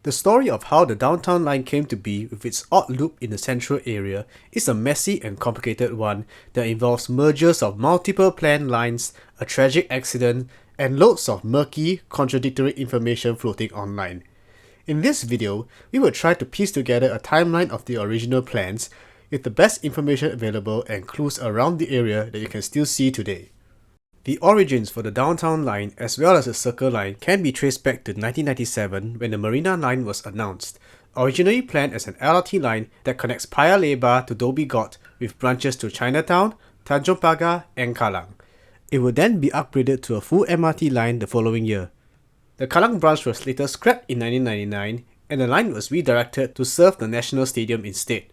The story of how the downtown line came to be with its odd loop in the central area is a messy and complicated one that involves mergers of multiple planned lines, a tragic accident, and loads of murky, contradictory information floating online. In this video, we will try to piece together a timeline of the original plans with the best information available and clues around the area that you can still see today. The origins for the downtown line as well as the circle line can be traced back to 1997 when the Marina line was announced, originally planned as an LRT line that connects Paya Lebar to Dhoby Ghaut with branches to Chinatown, Tanjong Pagar and Kallang. It would then be upgraded to a full MRT line the following year. The Kallang branch was later scrapped in 1999 and the line was redirected to serve the National Stadium instead.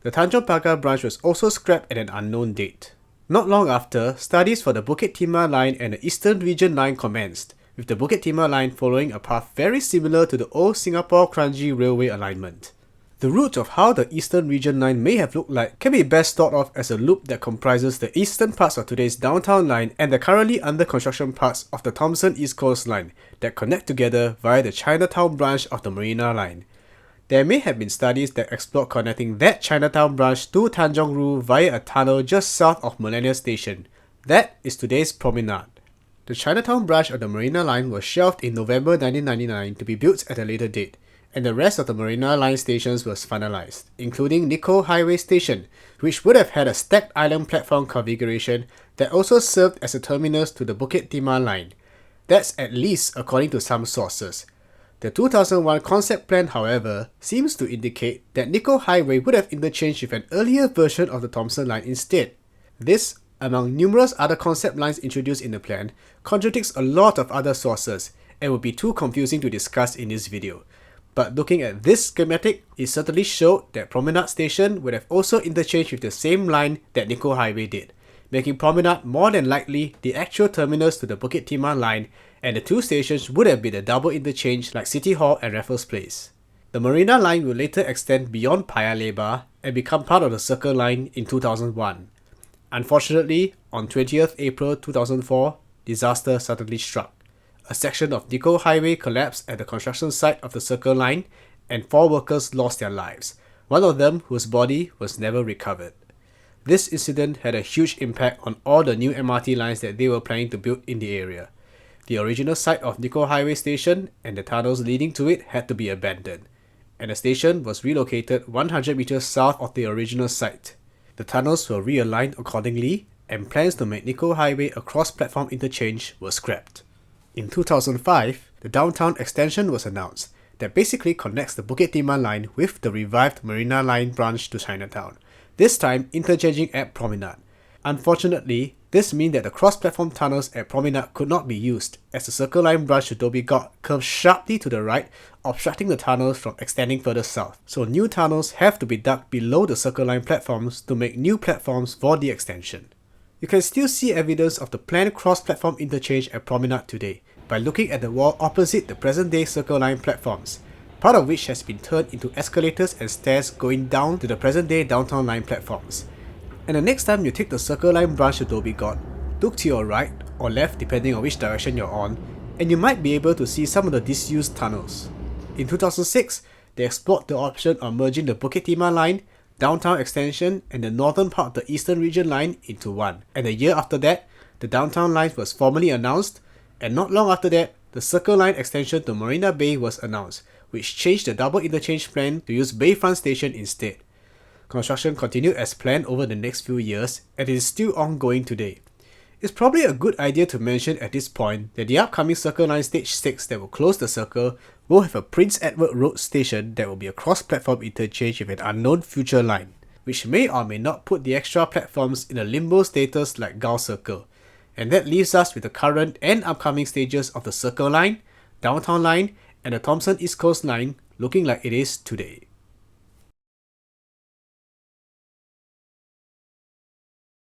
The Tanjong Pagar branch was also scrapped at an unknown date. Not long after, studies for the Bukit Timah line and the Eastern Region line commenced, with the Bukit Timah line following a path very similar to the old Singapore-Kranji railway alignment. The route of how the Eastern Region line may have looked like can be best thought of as a loop that comprises the eastern parts of today's downtown line and the currently under construction parts of the Thomson East Coast line that connect together via the Chinatown branch of the Marina line. There may have been studies that explored connecting that Chinatown branch to Tanjong Rhu via a tunnel just south of Millennium Station. That is today's promenade. The Chinatown branch of the Marina line was shelved in November 1999 to be built at a later date, and the rest of the Marina line stations was finalized, including Nicoll Highway Station, which would have had a stacked island platform configuration that also served as a terminus to the Bukit Timah line. That's at least according to some sources. The 2001 concept plan, however, seems to indicate that Nicoll Highway would have interchanged with an earlier version of the Thomson line instead. This, among numerous other concept lines introduced in the plan, contradicts a lot of other sources and would be too confusing to discuss in this video. But looking at this schematic, it certainly showed that Promenade Station would have also interchanged with the same line that Nicoll Highway did, making Promenade more than likely the actual terminus to the Bukit Timah line, and the two stations would have been a double interchange like City Hall and Raffles Place. The Marina line will later extend beyond Paya Lebar and become part of the Circle line in 2001. Unfortunately, on 20th April 2004, disaster suddenly struck. A section of Nicoll Highway collapsed at the construction site of the Circle line and 4 workers lost their lives, one of them whose body was never recovered. This incident had a huge impact on all the new MRT lines that they were planning to build in the area. The original site of Nicoll Highway Station and the tunnels leading to it had to be abandoned, and the station was relocated 100 meters south of the original site. The tunnels were realigned accordingly, and plans to make Nicoll Highway a cross-platform interchange were scrapped. In 2005, the downtown extension was announced that basically connects the Bukit Timah line with the revived Marina line branch to Chinatown, this time interchanging at Promenade. Unfortunately, this meant that the cross-platform tunnels at Promenade could not be used, as the Circle Line branch to Dhoby Ghaut curved sharply to the right, obstructing the tunnels from extending further south. So new tunnels have to be dug below the Circle Line platforms to make new platforms for the extension. You can still see evidence of the planned cross-platform interchange at Promenade today by looking at the wall opposite the present-day Circle Line platforms, part of which has been turned into escalators and stairs going down to the present-day Downtown Line platforms. And the next time you take the Circle Line branch to Dhoby Ghaut, look to your right or left depending on which direction you're on, and you might be able to see some of the disused tunnels. In 2006, they explored the option of merging the Bukit Timah line, Downtown Extension, and the northern part of the Eastern Region line into one. And a year after that, the Downtown line was formally announced, and not long after that, the Circle Line extension to Marina Bay was announced, which changed the double interchange plan to use Bayfront Station instead. Construction continued as planned over the next few years, and it is still ongoing today. It's probably a good idea to mention at this point that the upcoming Circle Line Stage 6 that will close the circle will have a Prince Edward Road station that will be a cross-platform interchange with an unknown future line, which may or may not put the extra platforms in a limbo status like Gul Circle. And that leaves us with the current and upcoming stages of the Circle Line, Downtown Line, and the Thomson East Coast Line looking like it is today.